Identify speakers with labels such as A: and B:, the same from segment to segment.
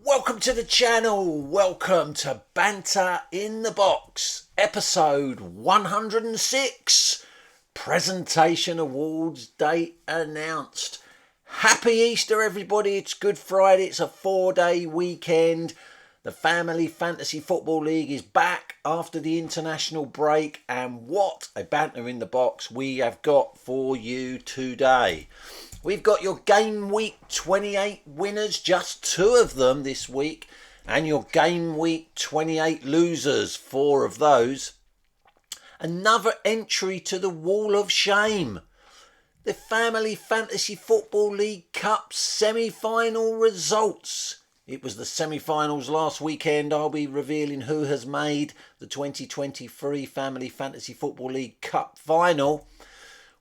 A: Welcome to the channel. Welcome to Banter in the Box, episode 106. Presentation awards date announced. Happy Easter, everybody. It's Good Friday. It's a 4-day weekend. The Family Fantasy Football League is back after the international break. And what a banter in the box we have got for you today. We've got your Game Week 28 winners, just 2 of them this week, and your Game Week 28 losers, 4 of those. Another entry to the Wall of Shame. The Family Fantasy Football League Cup semi-final results. It was the semi-finals last weekend. I'll be revealing who has made the 2023 Family Fantasy Football League Cup final.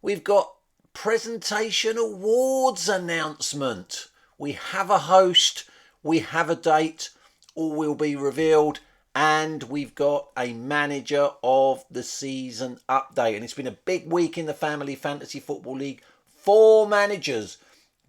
A: We've got presentation awards announcement. We have a host, we have a date, all will be revealed, and we've got a manager of the season update. And it's been a big week in the Family Fantasy Football League. 4 managers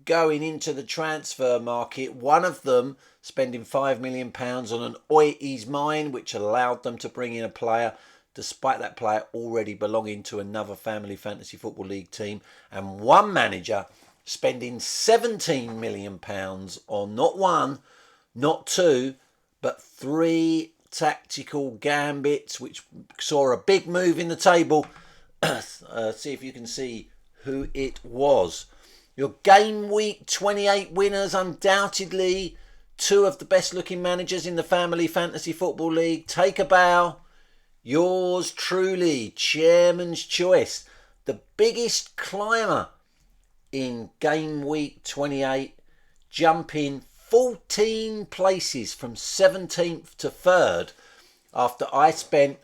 A: going into the transfer market. One of them spending £5 million on an Oi Is Mine, which allowed them to bring in a player despite that player already belonging to another Family Fantasy Football League team, and one manager spending £17 million on not 1, not 2, but 3 tactical gambits, which saw a big move in the table. See if you can see who it was. Your Game Week 28 winners, undoubtedly 2 of the best looking managers in the Family Fantasy Football League. Take a bow. Yours truly, Chairman's Choice, the biggest climber in Game Week 28, jumping 14 places from 17th to 3rd after I spent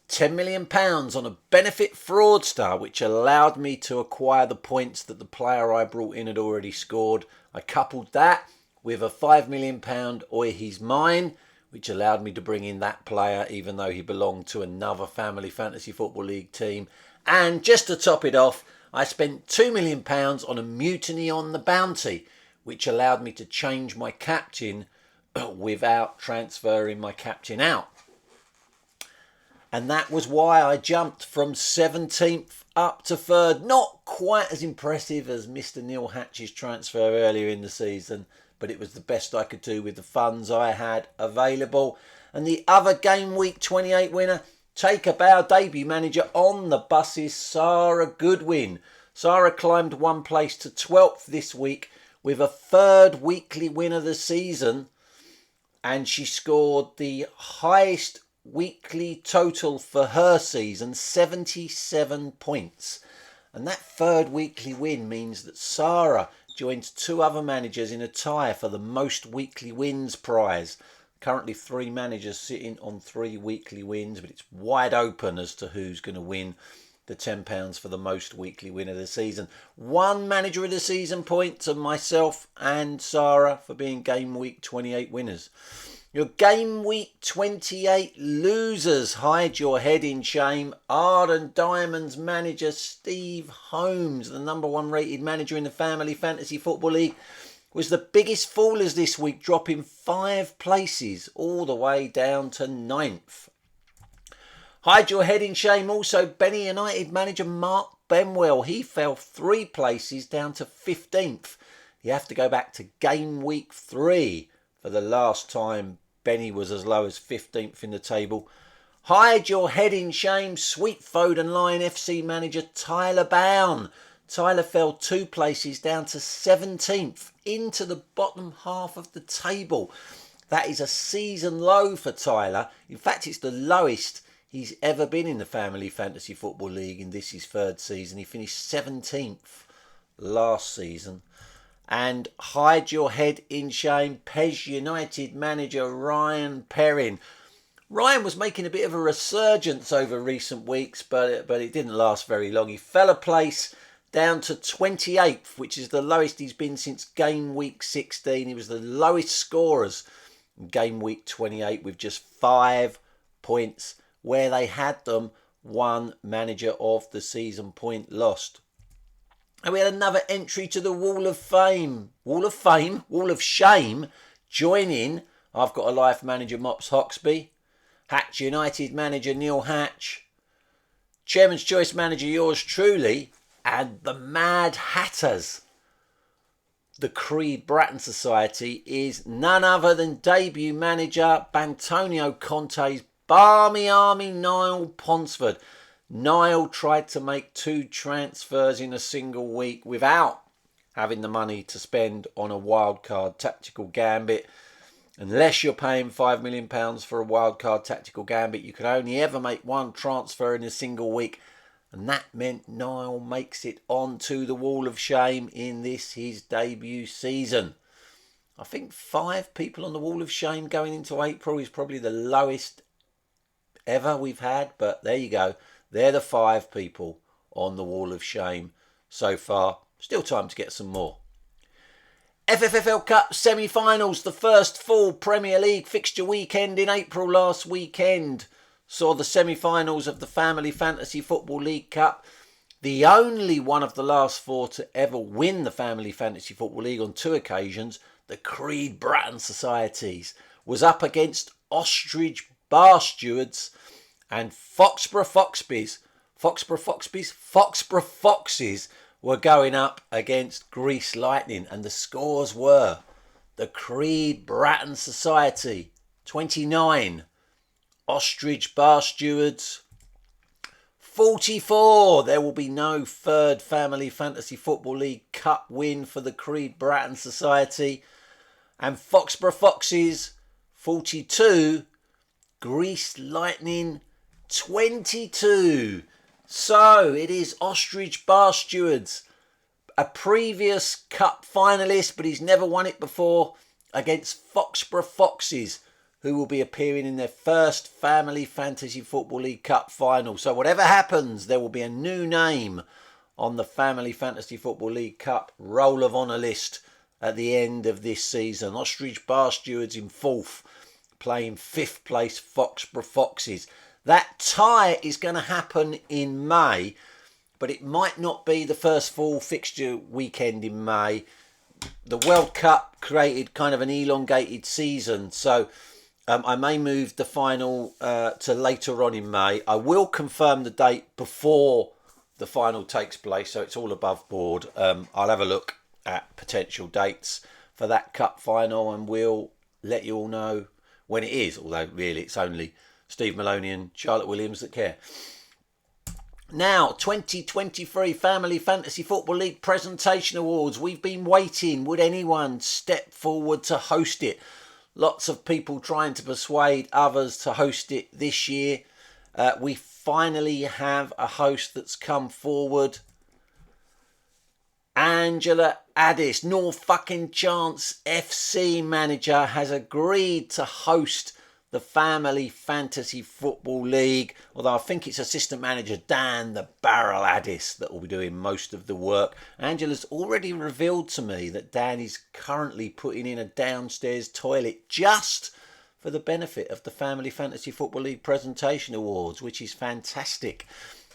A: £10 million on a benefit fraudster, which allowed me to acquire the points that the player I brought in had already scored. I coupled that with a £5 million Oi He's Mine, which allowed me to bring in that player even though he belonged to another Family Fantasy Football League team. And just to top it off, I spent £2 million on a mutiny on the bounty, which allowed me to change my captain without transferring my captain out. And that was why I jumped from 17th up to 3rd. Not quite as impressive as Mr. Neil Hatch's transfer earlier in the season, but it was the best I could do with the funds I had available. And the other Game Week 28 winner, take a bow, debut manager on the buses, Sarah Goodwin. Sarah climbed 1 place to 12th this week with a 3rd weekly win of the season, and she scored the highest weekly total for her season, 77 points. And that 3rd weekly win means that Sarah joins 2 other managers in a tie for the most weekly wins prize. Currently 3 managers sitting on 3 weekly wins, but it's wide open as to who's going to win the £10 for the most weekly win of the season. 1 manager of the season point to myself and Sarah for being Game Week 28 winners. Your Game Week 28 losers, hide your head in shame. Arden Diamonds manager Steve Holmes, the number 1 rated manager in the Family Fantasy Football League, was the biggest fallers this week, dropping 5 places all the way down to 9th. Hide your head in shame also Benny United manager Mark Benwell. He fell 3 places down to 15th. You have to go back to Game Week 3 for the last time Benny was as low as 15th in the table. Hide your head in shame, Sweet Foden Lion FC manager Tyler Bown. Tyler fell 2 places down to 17th, into the bottom half of the table. That is a season low for Tyler. In fact, it's the lowest he's ever been in the Family Fantasy Football League, and this is 3rd season. He finished 17th last season. And hide your head in shame, Pez United manager Ryan Perrin. Ryan was making a bit of a resurgence over recent weeks, but it didn't last very long. He fell a place down to 28th, which is the lowest he's been since Game Week 16. He was the lowest scorers in Game Week 28 with just 5 points, where they had them 1 manager of the season point lost. And we had another entry to the Wall of Fame. Wall of Shame. Joining, I've got a life manager, Mops Hoxby, Hatch United manager, Neil Hatch, Chairman's Choice manager, yours truly, and the Mad Hatters. The Creed Bratton Society is none other than debut manager Bantonio Conte's Barmy Army, Niall Ponsford. Niall tried to make 2 transfers in a single week without having the money to spend on a wildcard tactical gambit. Unless you're paying £5 million for a wildcard tactical gambit, you can only ever make 1 transfer in a single week. And that meant Niall makes it onto the Wall of Shame in this, his debut season. I think 5 people on the Wall of Shame going into April is probably the lowest ever we've had. But there you go. They're the 5 people on the Wall of Shame so far. Still time to get some more. FFFL Cup semi-finals, the first full Premier League fixture weekend in April last weekend saw the semi-finals of the Family Fantasy Football League Cup. The only one of the last 4 to ever win the Family Fantasy Football League on 2 occasions, the Creed Bratton Societies, was up against Ostrich Bar Stewards and Foxborough Foxbies. Foxborough Foxes were going up against Grease Lightning, and the scores were the Creed Bratton Society 29, Ostrich Bar Stewards 44. There will be no 3rd Family Fantasy Football League Cup win for the Creed Bratton Society. And Foxborough Foxes 42, Grease Lightning 22. So it is Ostrich Bar Stewards, a previous cup finalist, but he's never won it before, against Foxborough Foxes, who will be appearing in their first Family Fantasy Football League Cup final. So whatever happens, there will be a new name on the Family Fantasy Football League Cup Roll of Honour list at the end of this season. Ostrich Bar Stewards in 4th, playing 5th place Foxborough Foxes. That tie is going to happen in May, but it might not be the first full fixture weekend in May. The World Cup created kind of an elongated season, so I may move the final to later on in May. I will confirm the date before the final takes place, so it's all above board. I'll have a look at potential dates for that cup final, and we'll let you all know when it is, although really it's only Steve Maloney and Charlotte Williams that care. Now, 2023 Family Fantasy Football League Presentation Awards. We've been waiting. Would anyone step forward to host it? Lots of people trying to persuade others to host it this year. We finally have a host that's come forward. Angela Addis, no fucking chance FC manager, has agreed to host the Family Fantasy Football League, although I think it's assistant manager Dan the Barrel Addis that will be doing most of the work. Angela's already revealed to me that Dan is currently putting in a downstairs toilet just for the benefit of the Family Fantasy Football League Presentation Awards, which is fantastic.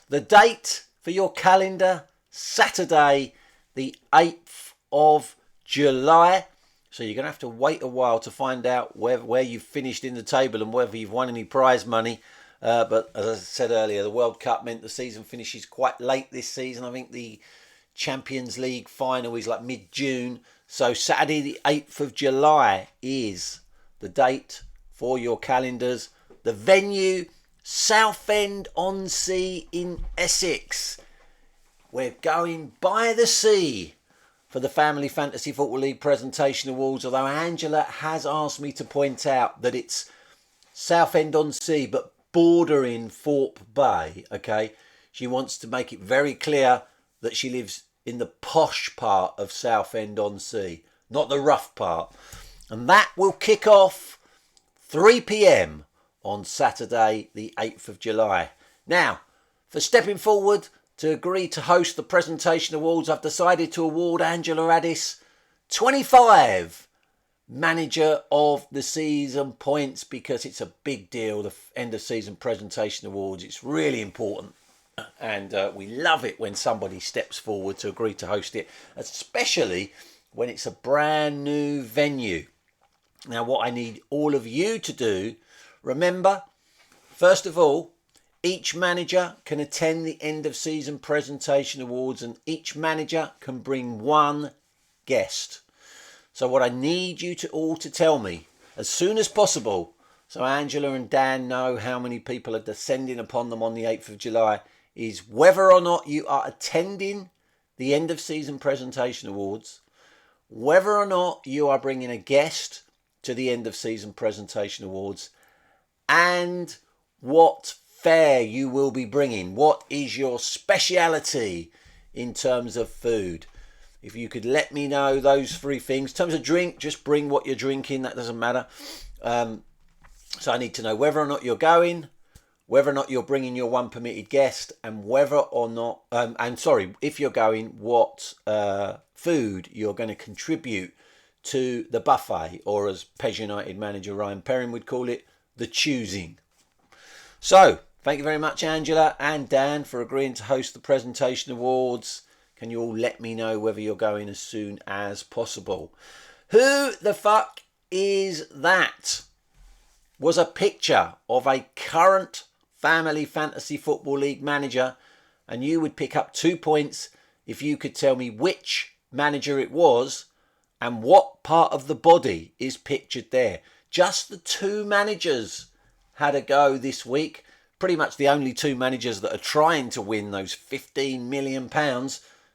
A: The date for your calendar, Saturday the 8th of July. So you're going to have to wait a while to find out where you've finished in the table and whether you've won any prize money. But as I said earlier, the World Cup meant the season finishes quite late this season. I think the Champions League final is like mid-June. So Saturday the 8th of July is the date for your calendars. The venue, Southend-on-Sea in Essex. We're going by the sea for the Family Fantasy Football League Presentation Awards, although Angela has asked me to point out that it's Southend-on-Sea, but bordering Thorpe Bay, okay? She wants to make it very clear that she lives in the posh part of Southend-on-Sea, not the rough part. And that will kick off 3 p.m. on Saturday, the 8th of July. Now, for stepping forward to agree to host the Presentation Awards, I've decided to award Angela Addis 25 Manager of the Season points because it's a big deal, the end of season Presentation Awards. It's really important, and we love it when somebody steps forward to agree to host it, especially when it's a brand new venue. Now, what I need all of you to do, remember, first of all, each manager can attend the end of season presentation awards, and each manager can bring one guest. So what I need you to all to tell me as soon as possible, so Angela and Dan know how many people are descending upon them on the 8th of July, is whether or not you are attending the end of season presentation awards, whether or not you are bringing a guest to the end of season presentation awards, and what fare you will be bringing. What is your speciality in terms of food? If you could let me know those three things. In terms of drink, just bring what you're drinking. That doesn't matter. So I need to know whether or not you're going, whether or not you're bringing your one permitted guest, and whether or not, if you're going, what food you're going to contribute to the buffet, or as Pez United manager Ryan Perrin would call it, the choosing. So, thank you very much, Angela and Dan, for agreeing to host the presentation awards. Can you all let me know whether you're going as soon as possible? Who the fuck is that? Was a picture of a current Family Fantasy Football League manager, and you would pick up 2 points if you could tell me which manager it was and what part of the body is pictured there. Just the two managers had a go this week. Pretty much the only two managers that are trying to win those £15 million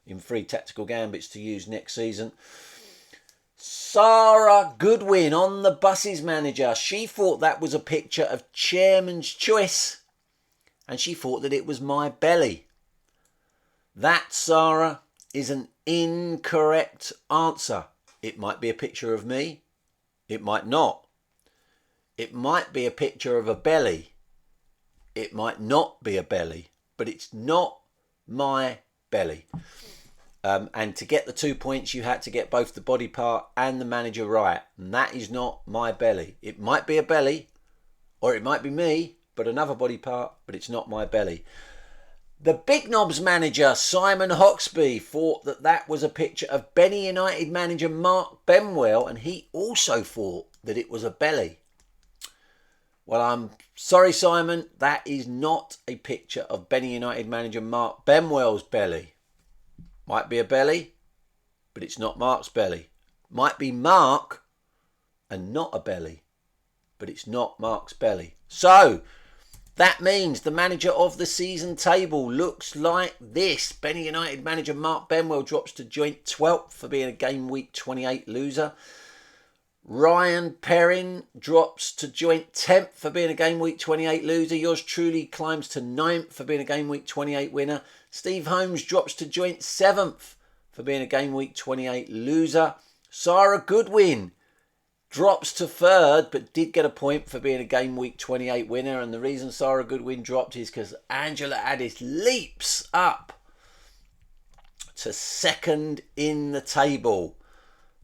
A: in free tactical gambits to use next season. Sarah Goodwin, on the buses manager. She thought that was a picture of Chairman's Choice, and she thought that it was my belly. That, Sarah, is an incorrect answer. It might be a picture of me. It might not. It might be a picture of a belly. It might not be a belly, but it's not my belly. And to get the 2 points, you had to get both the body part and the manager right. And that is not my belly. It might be a belly, or it might be me, but another body part, but it's not my belly. The Big Knobs manager, Simon Hoxby, thought that that was a picture of Benny United manager Mark Benwell, and he also thought that it was a belly. Well, I'm sorry, Simon, that is not a picture of Benny United manager Mark Benwell's belly. Might be a belly, but it's not Mark's belly. Might be Mark and not a belly, but it's not Mark's belly. So, that means the manager of the season table looks like this. Benny United manager Mark Benwell drops to joint 12th for being a game week 28 loser. Ryan Perrin drops to joint 10th for being a game week 28 loser. Yours truly climbs to 9th for being a game week 28 winner. Steve Holmes drops to joint 7th for being a game week 28 loser. Sarah Goodwin drops to 3rd, but did get a point for being a game week 28 winner. And the reason Sarah Goodwin dropped is because Angela Addis leaps up to 2nd in the table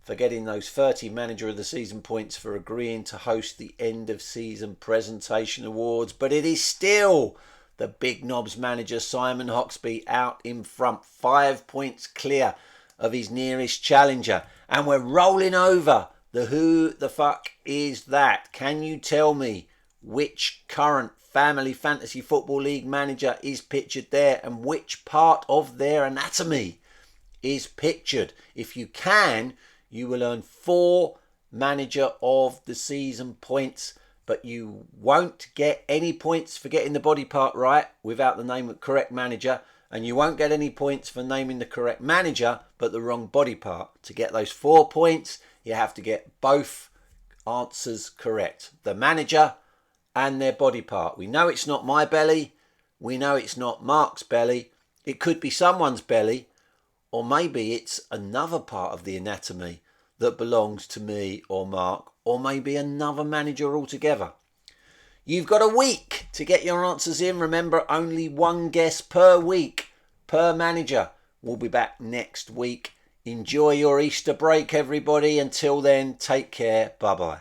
A: for getting those 30 manager of the season points for agreeing to host the end of season presentation awards. But it is still the Big Knobs manager Simon Hoxby out in front, 5 points clear of his nearest challenger. And we're rolling over the who the fuck is that? Can you tell me which current Family Fantasy Football League manager is pictured there and which part of their anatomy is pictured? If you can, you will earn 4 manager of the season points, but you won't get any points for getting the body part right without the name of the correct manager, and you won't get any points for naming the correct manager but the wrong body part. To get those 4 points, you have to get both answers correct, the manager and their body part. We know it's not my belly, we know it's not Mark's belly, it could be someone's belly, or maybe it's another part of the anatomy that belongs to me or Mark, or maybe another manager altogether. You've got a week to get your answers in. Remember, only one guess per week, per manager. We'll be back next week. Enjoy your Easter break, everybody. Until then, take care. Bye-bye.